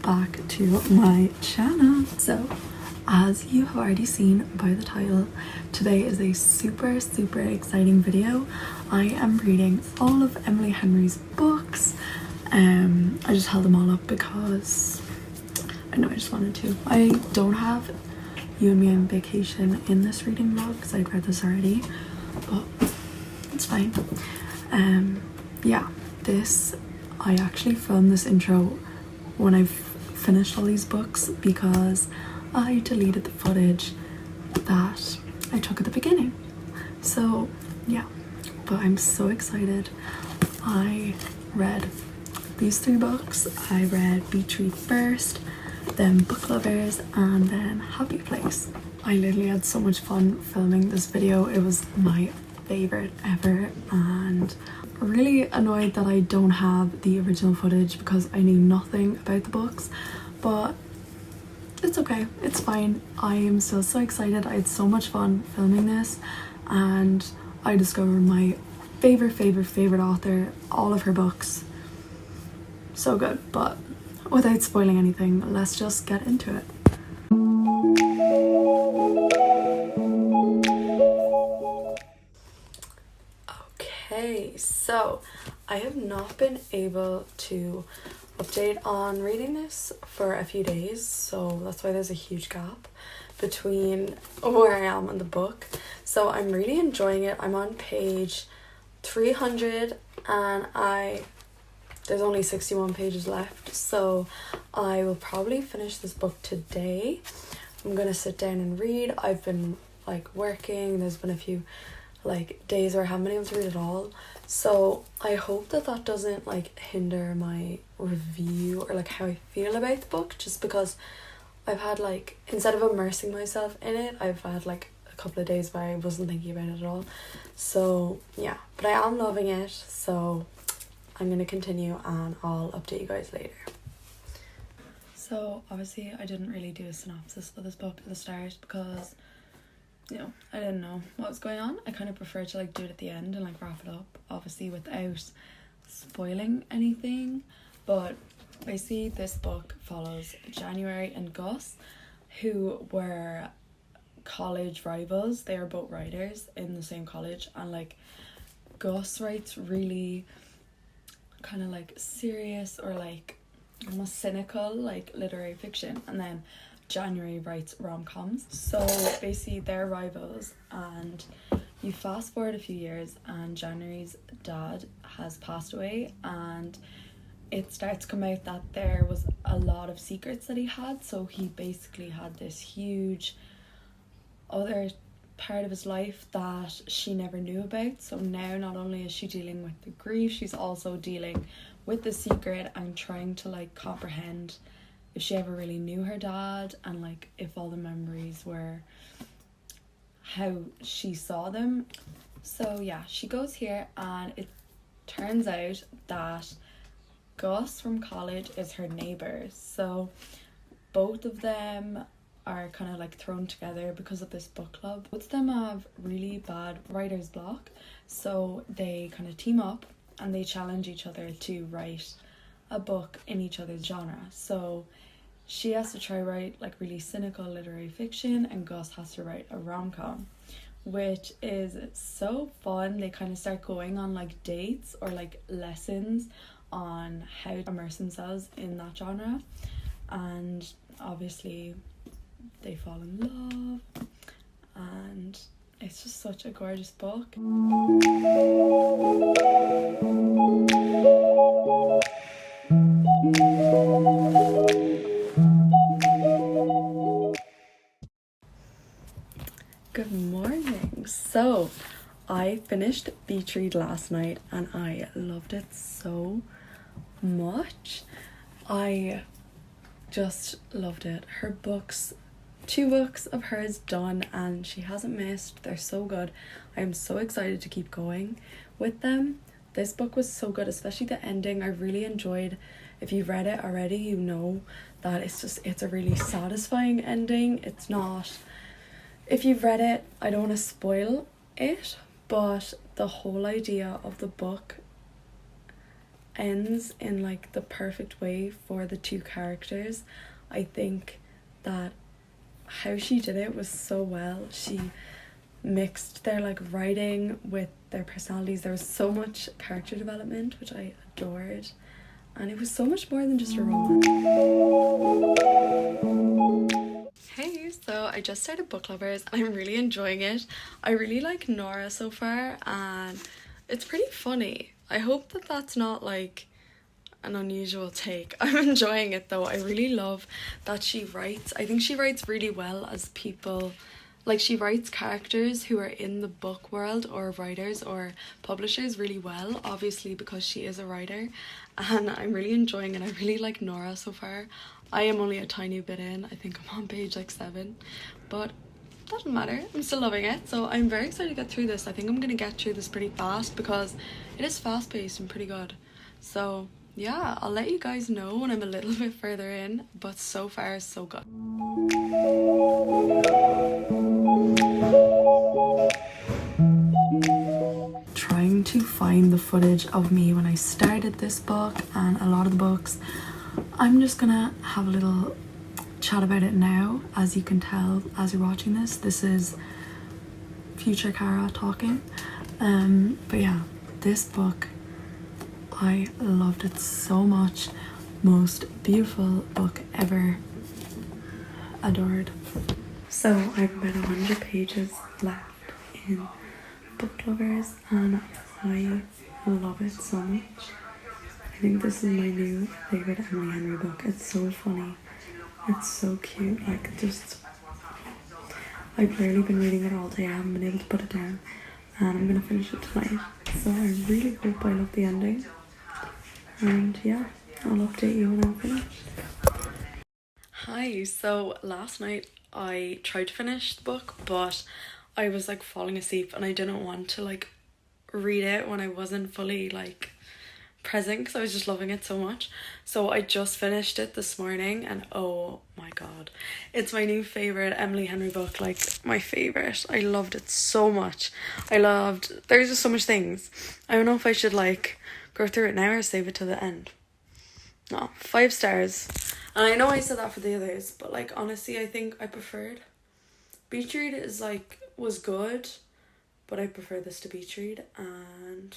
back to my channel. So as you have already seen by the title, today is a super exciting video. I am reading all of Emily Henry's books. I just held them all up because I know I just wanted to. I don't have You and Me on Vacation in this reading vlog because I'd read this already, but it's fine. Yeah, I actually filmed this intro when I've finished all these books because I deleted the footage that I took at the beginning. So yeah, but I'm so excited. I read these 3 books. I read Beach Read first, then Book Lovers, and then Happy Place. I literally had so much fun filming this video. It was my favorite ever, and really annoyed that I don't have the original footage because I knew nothing about the books, but it's okay, it's fine. I am still so excited. I had so much fun filming this, and I discovered my favorite author, all of her books. So good. But without spoiling anything, let's just get into it. Okay, so I have not been able to update on reading this for a few days, so that's why there's a huge gap between where I am and the book. So I'm really enjoying it. I'm on page 300 and there's only 61 pages left, so I will probably finish this book today. I'm gonna sit down and read. I've been like working, there's been a few like days where I haven't been able to read at all, so I hope that doesn't like hinder my review or like how I feel about the book, just because I've had like, instead of immersing myself in it, I've had like a couple of days where I wasn't thinking about it at all. So yeah, but I am loving it, so I'm gonna continue and I'll update you guys later. So obviously I didn't really do a synopsis of this book at the start because, you know, I didn't know what was going on. I kind of prefer to like do it at the end and like wrap it up, obviously without spoiling anything. But basically this book follows January and Gus, who were college rivals. They are both writers in the same college, and like Gus writes really kind of like serious or like almost cynical like literary fiction, and then January writes rom-coms. So basically they're rivals, and you fast forward a few years and January's dad has passed away, and it starts to come out that there was a lot of secrets that he had. So he basically had this huge other part of his life that she never knew about. So now not only is she dealing with the grief, she's also dealing with the secret and trying to like comprehend if she ever really knew her dad, and like if all the memories were how she saw them. So yeah, she goes here, and it turns out that Gus from college is her neighbour. So both of them are kind of like thrown together because of this book club. Both of them have really bad writer's block, so they kind of team up and they challenge each other to write a book in each other's genre. So she has to try write like really cynical literary fiction, and Gus has to write a rom-com, which is so fun. They kind of start going on like dates or like lessons on how to immerse themselves in that genre, and obviously they fall in love, and it's just such a gorgeous book. Good morning. So I finished Beach Read last night and I loved it so much. I just loved it. Her books, 2 books of hers done, and she hasn't missed. They're so good. I am so excited to keep going with them. This book was so good, especially the ending. I really enjoyed. If you've read it already, you know that it's a really satisfying ending. It's not, if you've read it, I don't want to spoil it, but the whole idea of the book ends in like the perfect way for the two characters. I think that how she did it was so well. She mixed their like writing with their personalities. There was so much character development, which I adored, and it was so much more than just a romance. Hey, so I just started Book Lovers and I'm really enjoying it. I really like Nora so far and it's pretty funny. I hope that that's not like an unusual take. I'm enjoying it though. I really love that she writes. I think she writes really well as people. Like, she writes characters who are in the book world or writers or publishers really well, obviously because she is a writer, and I'm really enjoying it. I really like Nora so far. I am only a tiny bit in. I think I'm on page like 7, but doesn't matter. I'm still loving it, so I'm very excited to get through this. I think I'm gonna get through this pretty fast because it is fast paced and pretty good. So yeah, I'll let you guys know when I'm a little bit further in, but so far so good. Trying to find the footage of me when I started this book and a lot of the books. I'm just gonna have a little chat about it now. As you can tell as you're watching this is future Cara talking. But yeah, this book, I loved it so much. Most beautiful book ever. Adored. So I have about 100 pages left in Book Lovers and I love it so much. I think this is my new favourite Emily Henry book. It's so funny. It's so cute. Like, just... I've literally been reading it all day. I haven't been able to put it down. And I'm going to finish it tonight. So I really hope I love the ending. And yeah, I'll update you when I'm finished. Hi, so last night I tried to finish the book, but I was like falling asleep and I didn't want to like read it when I wasn't fully like present because I was just loving it so much. So I just finished it this morning and oh my god, it's my new favourite Emily Henry book, like my favourite. I loved it so much. There's just so much things. I don't know if I should like go through it now or save it to the end. No, 5 stars. And I know I said that for the others, but like honestly I think I preferred Beach Read was good, but I prefer this to Beach Read, and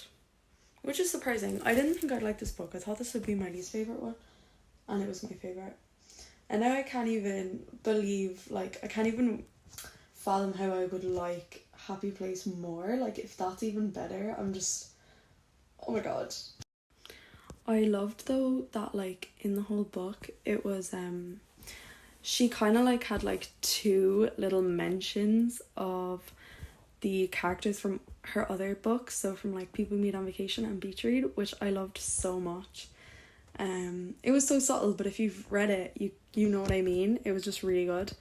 which is surprising. I didn't think I'd like this book. I thought this would be my least favourite one, and it was my favourite. And now I can't even believe, like, I can't even fathom how I would like Happy Place more. Like, if that's even better, I'm just, oh my god. I loved though that like in the whole book it was she kind of like had like 2 little mentions of the characters from her other books, so from like People Meet on Vacation and Beach Read, which I loved so much. It was so subtle, but if you've read it you know what I mean. It was just really good.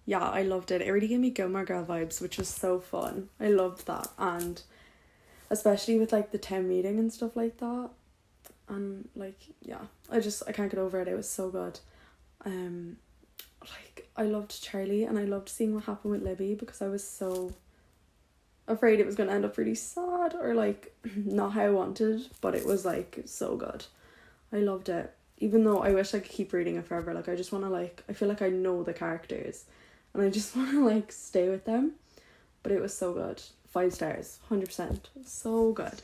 Yeah, I loved it. It really gave me Gilmore Girl vibes, which was so fun. I loved that, and especially with like the town meeting and stuff like that. And like, yeah, I can't get over it. It was so good. Like, I loved Charlie and I loved seeing what happened with Libby because I was so afraid it was going to end up really sad or like not how I wanted, but it was like so good. I loved it, even though I wish I could keep reading it forever. Like, I just want to like, I feel like I know the characters and I just want to like stay with them, but it was so good. 5 stars, 100%. So good.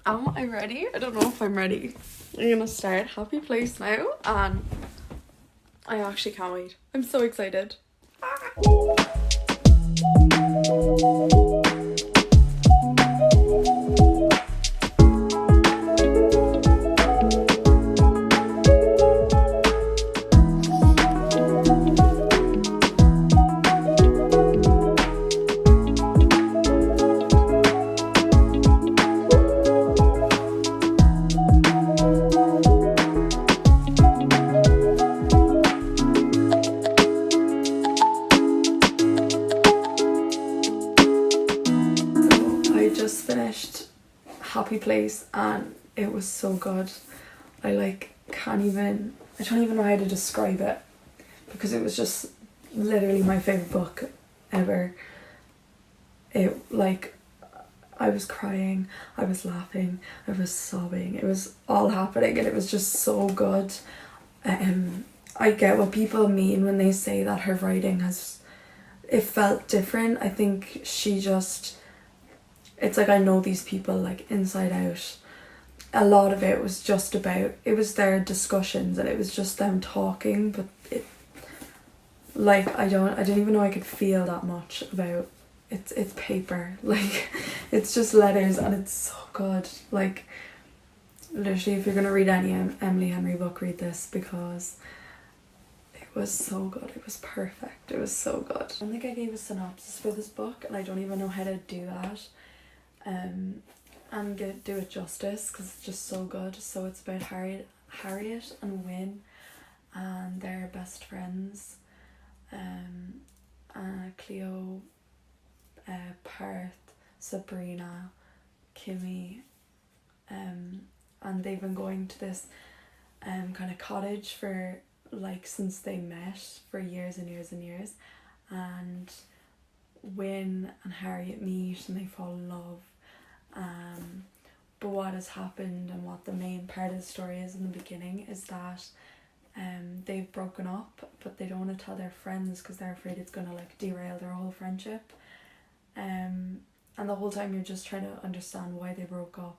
Am I ready? I don't know if I'm ready. I'm gonna start Happy Place now and I actually can't wait. I'm so excited. Happy Place and it was so good. I don't even know how to describe it because it was just literally my favourite book ever. It, like, I was crying, I was laughing, I was sobbing, it was all happening, and it was just so good. I get what people mean when they say that her writing it felt different. I think she just, it's like I know these people like inside out. A lot of it was just about, it was their discussions and it was just them talking, but it, like, I didn't even know I could feel that much about it's paper, like it's just letters, and it's so good. Like, literally, if you're gonna read any Emily Henry book, read this, because it was so good. It was perfect. It was so good. I don't think I gave a synopsis for this book, and I don't even know how to do that and do it justice, because it's just so good. So it's about Harriet and Wynne, and they're best friends. Cleo, Perth, Sabrina, Kimmy, and they've been going to this kind of cottage for like since they met, for years and years and years, and Wynne and Harriet meet and they fall in love. But what has happened, and what the main part of the story is in the beginning, is that they've broken up, but they don't want to tell their friends because they're afraid it's gonna like derail their whole friendship. And the whole time you're just trying to understand why they broke up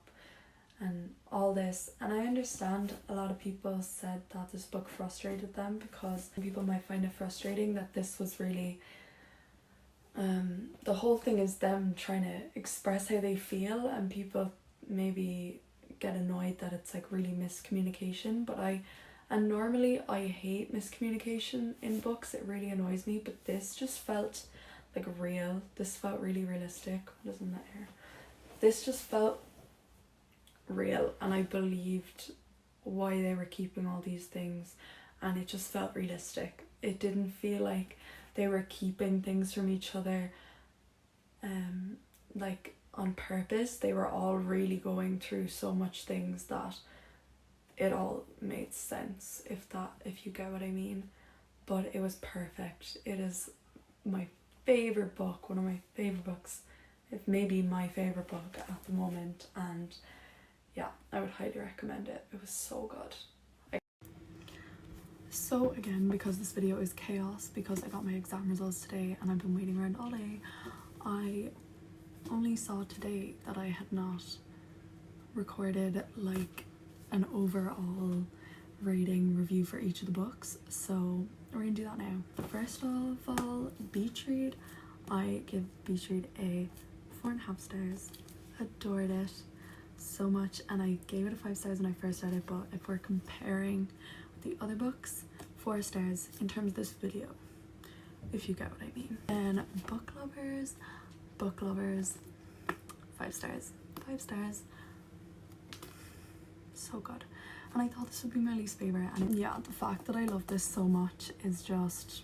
and all this. And I understand a lot of people said that this book frustrated them, because people might find it frustrating that this was really the whole thing is them trying to express how they feel, and people maybe get annoyed that it's like really miscommunication. But normally I hate miscommunication in books, it really annoys me, but this just felt like real. This felt really realistic. What is in that here? This just felt real, and I believed why they were keeping all these things, and it just felt realistic. It didn't feel like they were keeping things from each other like on purpose. They were all really going through so much things that it all made sense, if you get what I mean. But it was perfect. It is my favorite book, one of my favorite books, if maybe my favorite book at the moment, and yeah, I would highly recommend it. It was so good. So again, because this video is chaos, because I got my exam results today and I've been waiting around all day, I only saw today that I had not recorded like an overall rating review for each of the books, so we're gonna do that now. First of all, Beach Read. I give Beach Read a 4.5 stars. Adored it so much, and I gave it a 5 stars when I first read it, but if we're comparing with the other books, 4 stars in terms of this video, if you get what I mean. And Book Lovers, 5 stars. 5 stars. So good. And I thought this would be my least favorite, and yeah, the fact that I love this so much is just,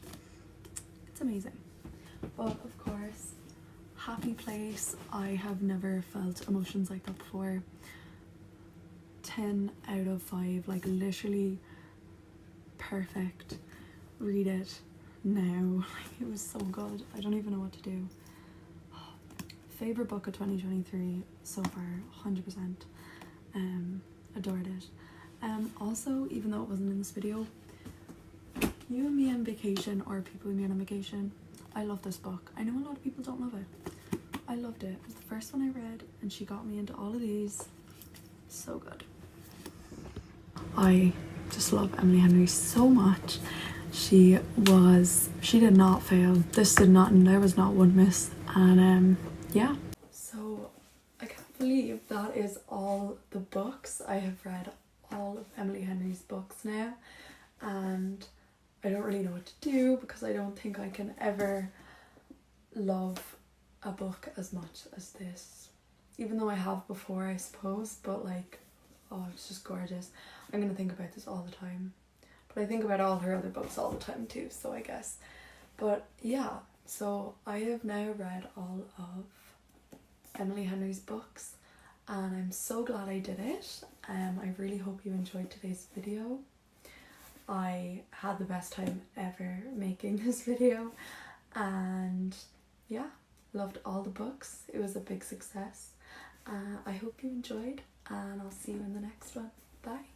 it's amazing. But of course, Happy Place, I have never felt emotions like that before. 10 out of 5, like literally perfect. Read it now. Like, it was so good. I don't even know what to do. Favorite book of 2023 so far, 100%. Adored it. Also, even though it wasn't in this video, You and Me on Vacation, or People with Me on Vacation, I love this book. I know a lot of people don't love it. I loved it. It was the first one I read, and she got me into all of these. So good. I just love Emily Henry so much. She did not fail. This did not, and there was not one miss. And yeah. So I can't believe that is all the books. I have read all of Emily Henry's books now, and I don't really know what to do, because I don't think I can ever love a book as much as this, even though I have before, I suppose. But like, oh, it's just gorgeous. I'm gonna think about this all the time, but I think about all her other books all the time too, so I guess. But yeah, so I have now read all of Emily Henry's books, and I'm so glad I did it. I really hope you enjoyed today's video. I had the best time ever making this video, and yeah, loved all the books. It was a big success. I hope you enjoyed, and I'll see you in the next one. Bye.